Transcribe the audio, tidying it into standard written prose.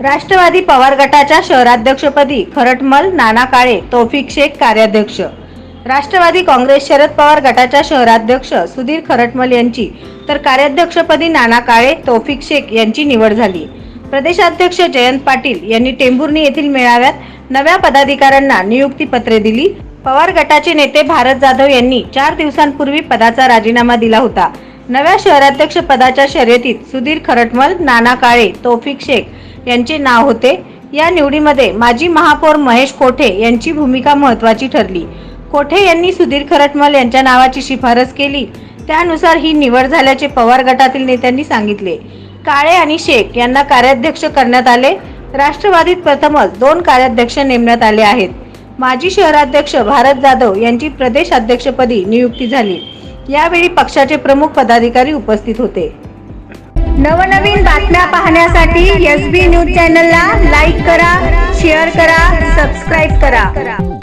राष्ट्रवादी पवार गटाच्या शहराध्यक्षपदी खरटमल, नाना काळे, तौफिक शेख कार्याध्यक्ष. राष्ट्रवादी काँग्रेस शरद पवार गटाच्या शहराध्यक्ष सुधीर खरटमल यांची तर कार्याध्यक्षपदी नाना काळे, तौफिक शेख यांची निवड झाली. प्रदेशाध्यक्ष जयंत पाटील यांनी टेंभुर्णी येथील मेळाव्यात नव्या पदाधिकाऱ्यांना नियुक्ती पत्रे दिली. पवार गटाचे नेते भारत जाधव यांनी 4 दिवसांपूर्वी पदाचा राजीनामा दिला होता. नव्या शहराध्यक्ष पदाच्या शर्यतीत सुधीर खरटमल, नाना काळे, तौफिक शेख यांचे नाव होते. या निवडीमध्ये माजी महापौर महेश कोठे यांची भूमिका महत्त्वाची ठरली. कोठे यांनी सुधीर खरटमल यांच्या नावाची शिफारस केली. त्यानुसार ही निवड झाल्याचे पवार गटातील नेत्यांनी सांगितले. काळे आणि शेख यांना कार्याध्यक्ष करण्यात आले. राष्ट्रवादीत प्रथमच 2 कार्याध्यक्ष नेमण्यात आले आहेत. माजी शहराध्यक्ष भारत जाधव यांची प्रदेशाध्यक्षपदी नियुक्ती झाली. यावेळी पक्षाचे प्रमुख पदाधिकारी उपस्थित होते. नवनवीन बातम्या पाहण्यासाठी SB न्यूज चॅनलला लाईक करा, शेअर करा, सबस्क्राईब करा.